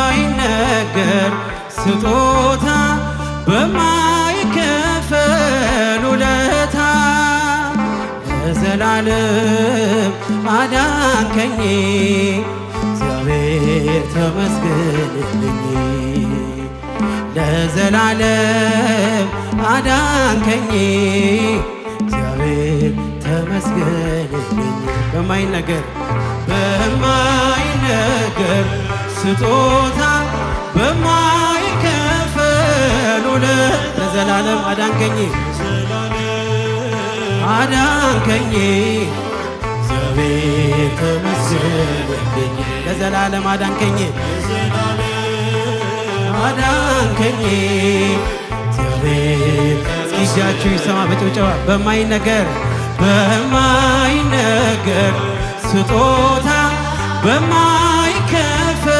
በማይነገር ስጦታ በማይከፈል ውለታ ለዘላለም አዳንከኝ እግዚአብሔር ተመስገንልኝ። ለዘላለም አዳንከኝ እግዚአብሔር ተመስገንልኝ። በማይነገር ስጦታ በማይከፈል ውለታ ለዘላለም አዳንከኝ እግዚአብሔር ተመስገንልኝ። ለዘላለም አዳንከኝ እግዚአብሔር። እስኪ እጃችሁ ይሰማ በጭብጨባ። በማይነገር ስጦታ በማይከፈል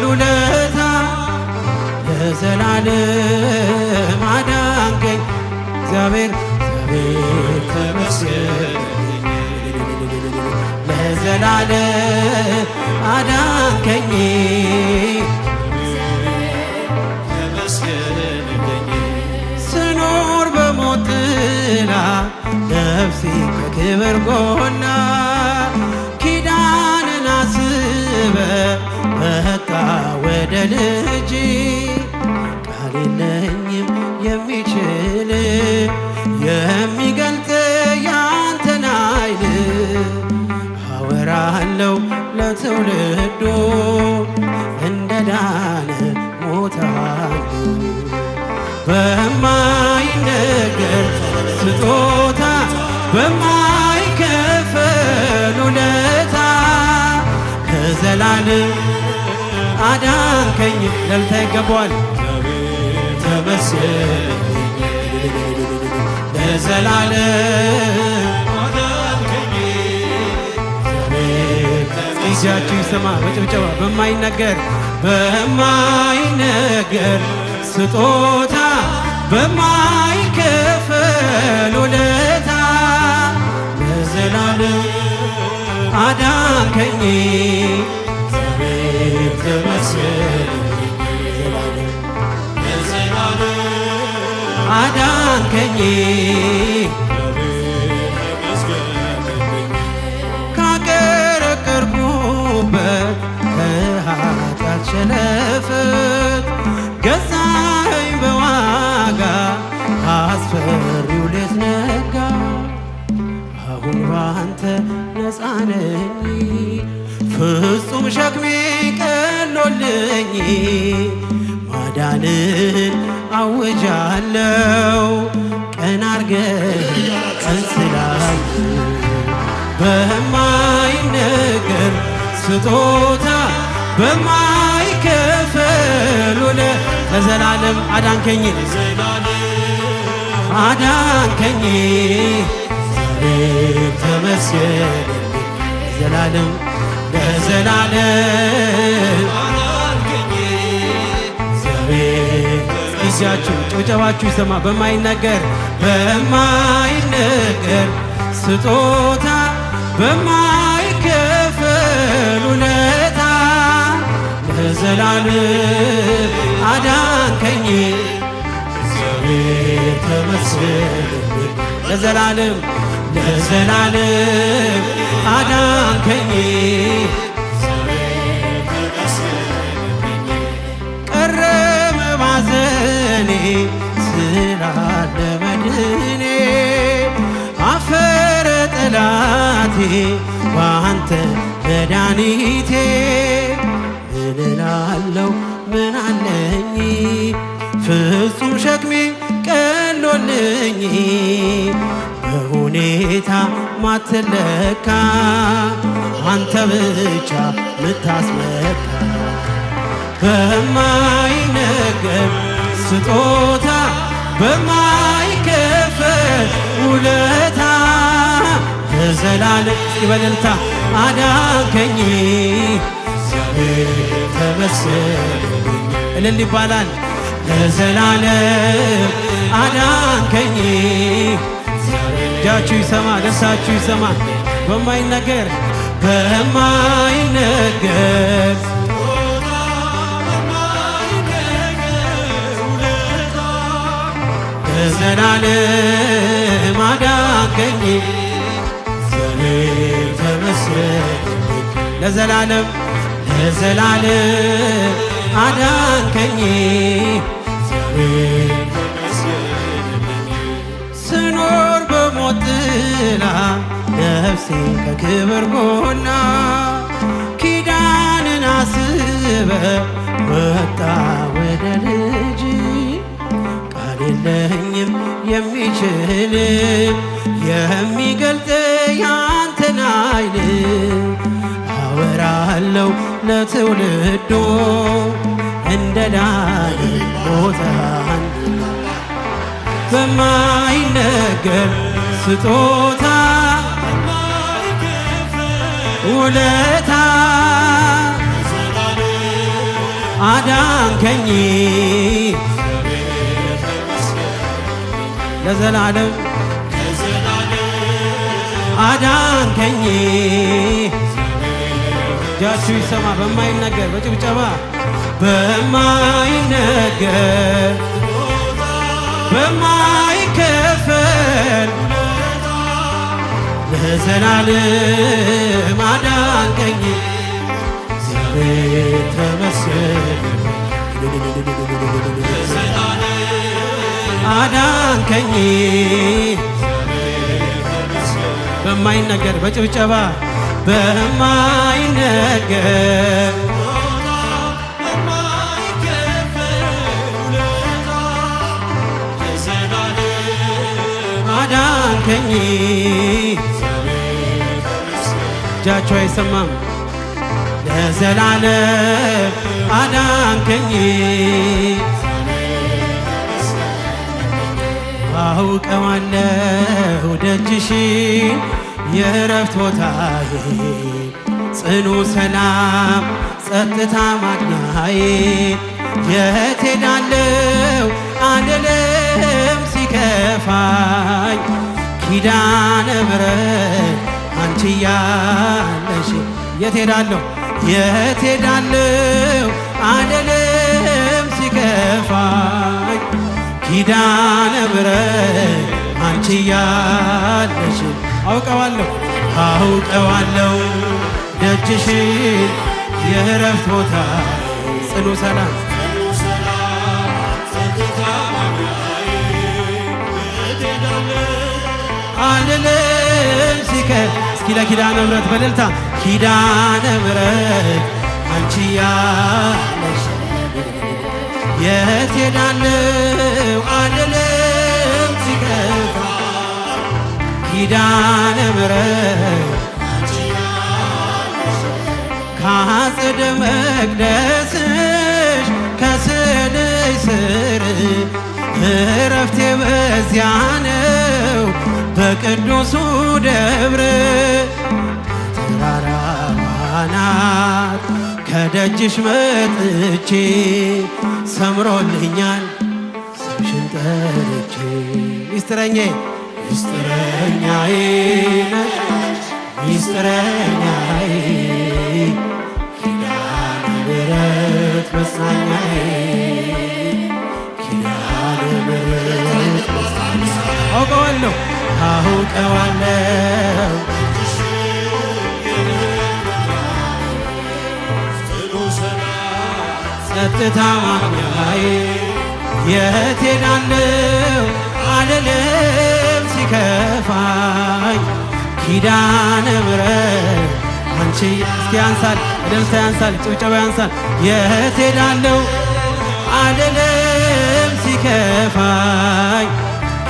ውለታ ለዘላለም አዳንከኝ እግዚአብሔር ተመስገንልኝ። ለዘላለም አዳንከኝ ስኖር በሞት ጥላ ነፍሴ ከክብር ጎና ኪዳንን አስበ መጣ ወደ ልጅ ቃል የለኝም የሚችል የሚገልጥ ያንተን ኃይል አወራለሁ ለትውልዱ እንደ ዳነ ሞታሉ። በማይነገር ስጦታ በማይከፈል ውለታ ለዘላለም አዳንከኝ። ለልታ ይገባዋል ተመስገን። ለዘላለም አዳንከኝ እጃችሁ ይሰማ በጭብጨባ። በማይነገር ስጦታ በማይከፈል ውለታ ለዘላለም አዳንከኝ እግዚአብሔር ተመስገን። ለዘላለም አዳንከኝ ካቀረቀርኩበት ከኃጢአት ሸለፈት ገዛኸኝ በዋጋ አስፈሪው ሌት ነጋ። አሁን ባንተ ነፃ ነኝ ፍጹም ሸክሜ ቀሎልኝ ማዳንን አውጃለሁ ቀን አርገህ ቀን ስላየ በማይነገር ስጦታ በማይከፈል ውለታ ለዘላለም አዳንከኝ እግዚአብሔር ተመስገን። ለዘላለም አዳንከኝ እግዚአብሔር። ጊዜያችሁ ጭብጨባችሁ ይሰማ። በማይነገር ስጦታ በማይከፈል ውለታ ለዘላለም አዳንከኝ እግዚአብሔር ተመስገን። ለዘላለም አዳንከኝ ቀረ መባዘኔ ስላለ መድኔ አፈረ ጠላቴ ባንተ መድኃኒቴ ምን እላለሁ ምን አለኝ ፍጹም ሸክሜ ቀሎልኝ በሁኔታ ማትለካ አንተ ብቻ ምታስመካ በማይነገር ስጦታ በማይከፈል ውለታ ለዘላለም እስኪ በእልልታ አዳንከኝ እግዚአብሔር ተመስገን እልል ይባላል። ለዘላለም አዳንከኝ እጃችሁ ይሰማ ደስታችሁ ይሰማ በማይነገር በማይነገር ለዘላለም አዳንከኝ እግዚአብሔር ተመስገን ለዘላለም ለዘላለም አዳንከኝ እግዚአብሔር ተመስገን ስኖር በሞት ጥላ ነፍሴ ከክብር ጎና ኪዳንን አስበ ወጣ ወደ ልጅ ቃል የለኝም የሚችል የሚገልጥ ያንተን ኃይል አወራለሁ ለትውልዶ እንደ ዳን ሞተሃን በማይነገር ስጦታ ውለታ አዳንከኝ ለዘላለም አዳንከኝ እጃችሁ ይሰማ በማይነገር በጭብጨባ በማይነገር በማይከፈል ለዘላለም አዳንከኝ እግዚአብሔር ተመስገን አዳንከኝ በማይነገር በጭብጨባ በማይነገር አዳንከኝ እጃችሁ አይሰማም ለዘላለም አዳንከኝ አውቀዋለሁ ደጅሽን የእረፍት ቦታዬ ጽኑ ሰላም ጸጥታ ማግኛዬ የት ሄዳለሁ አልልም ሲከፋኝ ኪዳነ ምሕረት አንቺ ያለሽ የት ሄዳለሁ አልልም ሲከፋኝ ኪዳነ ምሕረት አንቺ ያለሽ አውቀዋለሁ ደጅሽን የእረፍት ቦታ ጽኑ ሰላም አልልም እስኪ ለኪዳነ ምሕረት በእልልታ ኪዳነ ምሕረት አንቺ ያለሽ የት ሄዳለሁ አልልም ሲከፋ ኪዳነ ምሕረት ከአጸደ መቅደስሽ ከስዕልሽ ስር እረፍቴ በዚያ ነው በቅዱሱ ደብር ተራራዋ ናት ከደጅሽ መጥቼ ሰምሮልኛል ስምሽን ጠርቼ ሚስጥረኛዬ ነሽ ሚስጥረኛዬ ኪዳነ ምሕረት መጽናኛዬ ኪዳነ ምሕረት አውቀዋለሁ ጸጥታ ማግኛዬ የት ሄዳለሁ አልልም ሲከፋኝ ኪዳነ ምሕረት አንቺ እስኪ ያንሳል እልልታ ያንሳል ጭብጨባ ያንሳል የት ሄዳለሁ አልልም ሲከፋኝ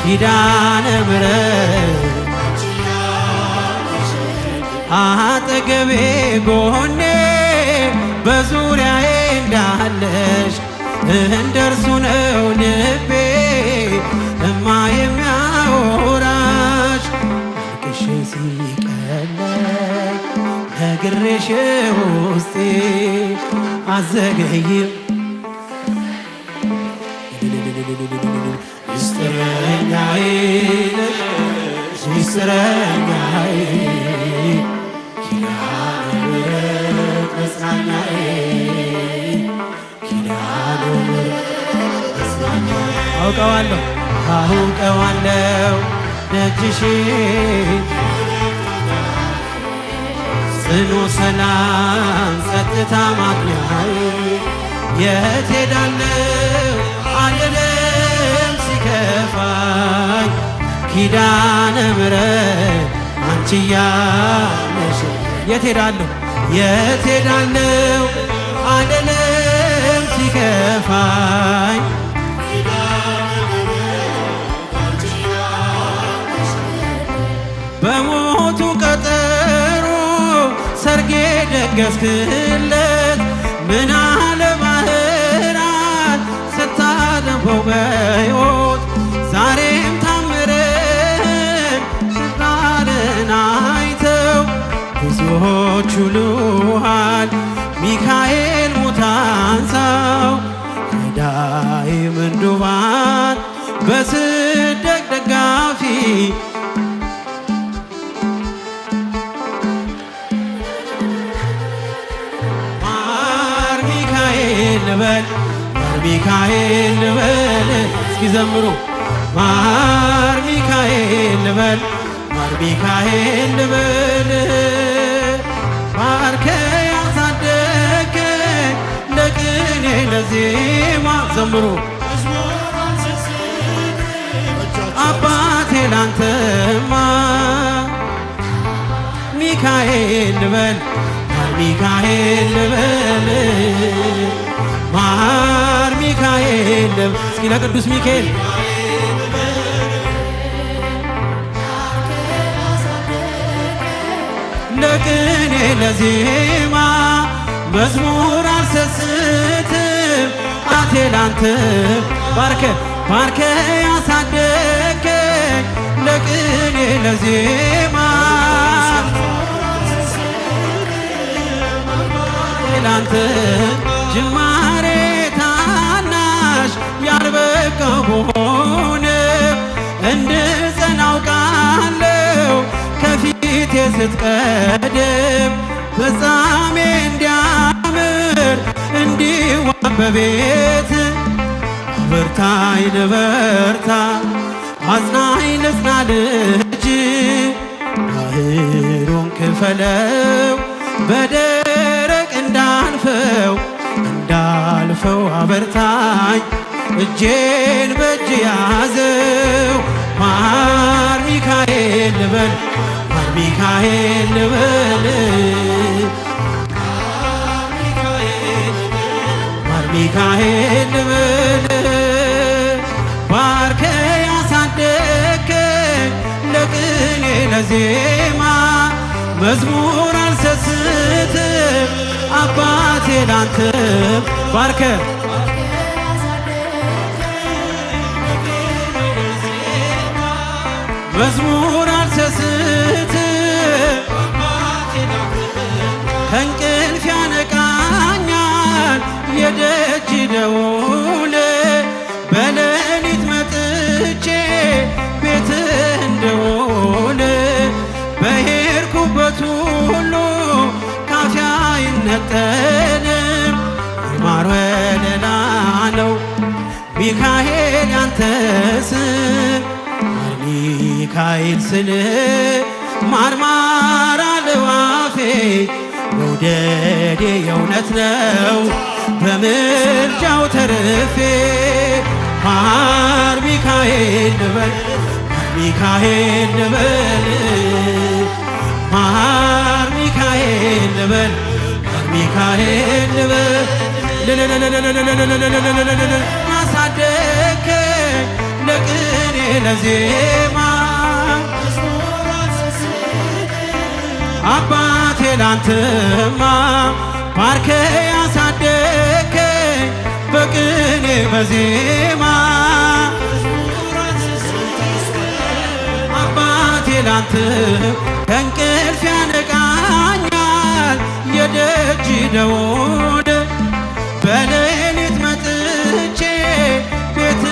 ኪዳነ ምሕረት አጠገቤ ጎኔ በዙሪያዬ እንዳለሽ እንደርሱ ነው ልቤ እማ የሚያወራሽ አልቅሼ ሲቀር አለኝ ነግሬሽ ውስጤ አዘገይም ሚስጥረኛዬ ሚስጥረኛዬ ኪዳነ ምሕረት መጽናኛዬ ኪዳነ ምሕረት መጽናኛዬ አውቀዋለሁ አውቀዋለሁ ደጅሽን ጽኑ ሰላም ጸጥታ ማግኛዬ የት ሄዳለሁ አልልም ሲከፋኝ ኪዳነ ምሕረት አንቺ ያለሽ የት ሄዳለሁ አልልም ሲከፋኝ በሞቱ ቀጠሮ ሰርጌ ደገስክለት ምን አለ ባህራት ስታነበው በሕይወት ዛሬም ታምርን ስራርን አይተው ብዙዎች ይሉሃል ሚካኤል ሙታንሳው ረዳኢ ምንዱባን በስደት ደጋፊ ልበል ማር ሚካኤል ልበል እስኪ ዘምሩ ማር ሚካኤል ልበል ማር ሚካኤል ልበል ባርከ ያሳደገኝ ለቅኔ ለዜማ ዘምሩ አባቴ ላንተማ ሚካኤል ልበል ማር ሚካኤል ልበል ማር ሚካኤል እስኪ ለቅዱስ ሚካኤል ለቅኔ ለዜማ መዝሙር አልሰስትም አቴ ላንተ ባርከ ያሳደገኝ ለቅኔ ለዜማ ላንተ ጅማሬ ታናሽ ያልበቃው በሆነ እንድጸና አውቃለሁ ከፊቴ ስትቀድም ፍጻሜ እንዲያምር እንዲዋብ በቤት በርታኝ ልበርታ አጽናኝ ልጽና ልጅ ባህሩን ክፈለው በደረቅ እንዳልፈው አበርታኝ እጄን በእጅ ያዘው ማር ሚካኤል ልበል ማር ሚካኤል ልበል ማር ሚካኤል ልበል ባርከ ያሳደገኝ ለቅኔ ለዜማ መዝሙር አልሰስትም አባቴ ላንተ ባርከ መዝሙር አልሰስትም ከእንቅልፍ ያነቃኛል የደጅ ደውል በሌሊት መጥቼ ቤትህ እንደውል በሄድኩበት ሁሉ ካፊያ አይነጠልም የማር ወለላ ነው ሚካኤል ያንተ ስም ማር ሚካኤል ስል ማርማር አለው አፌ መውደዴ የእውነት ነው በምልጃው ተርፌ ማር ሚካኤል ልበል ማር ሚካኤል ልበል ማር ሚካኤል ልበል ማር ሚካኤል ልበል ያሳደገኝ ለቅኔ ለዜማ አባቴ ላንተማ ባርከ ያሳደገኝ በቅኔ በዜማ አባቴ ላንተ ከእንቅልፍ ደውል በሌሊት መጥቼ ቤት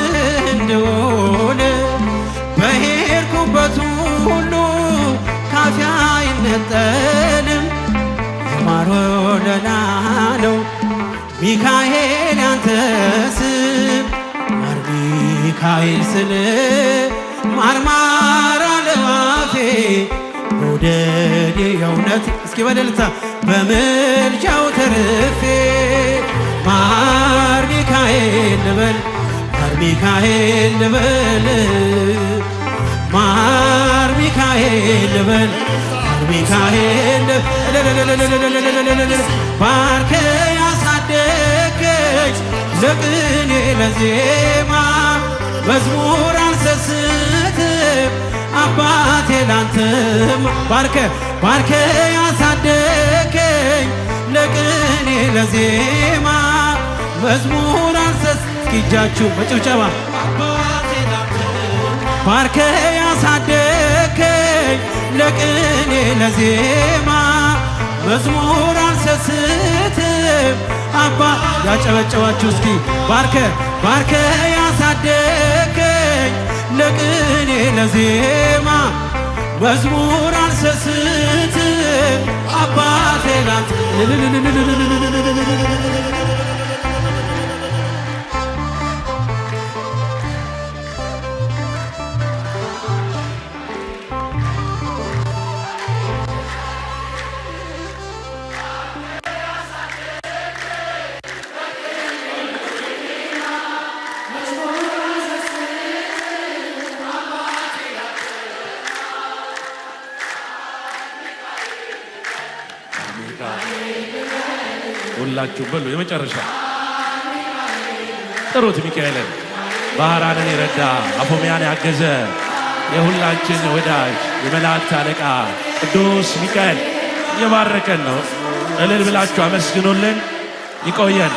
እንድውል በሄድኩበት ሁሉ ካፌ አይነጠልም የማር ወለላ ነው ሚካኤል ያንተ ስም ማር ሚካኤል ስል ማርማር አለ አፌ መውደድ የእውነት እስኪ በደልታ በምልጃው ተርፌ ማር ሚካኤል ልበል ማር ሚካኤል ልበል ማር ሚካኤል ልበል ማር ሚካኤል ባርከ ያሳደገች ለቅኔ ለዜማ መዝሙር አልሰስትም አባቴ ላንተማ ባርከ ያሳደገኝ ለቅኔ ለዜማ መዝሙር አልሰስት እስኪጃችሁ በጭብጨባ ባርከ ያሳደገኝ ለቅኔ ለዜማ መዝሙር አልሰስትም አባ ያጨበጨባችሁ እስኪ ባርከ ያሳደገኝ ለቅኔ ለዜማ መዝሙር አልሰስትም አባቴ ላንተ ሁላችሁ በሉ የመጨረሻ ጥሩት ሚካኤልን ባህራንን የረዳ አፎሚያን ያገዘ የሁላችን ወዳጅ የመላእክት አለቃ ቅዱስ ሚካኤል እየባረከን ነው። እልል ብላችሁ አመስግኑልን። ይቆየን።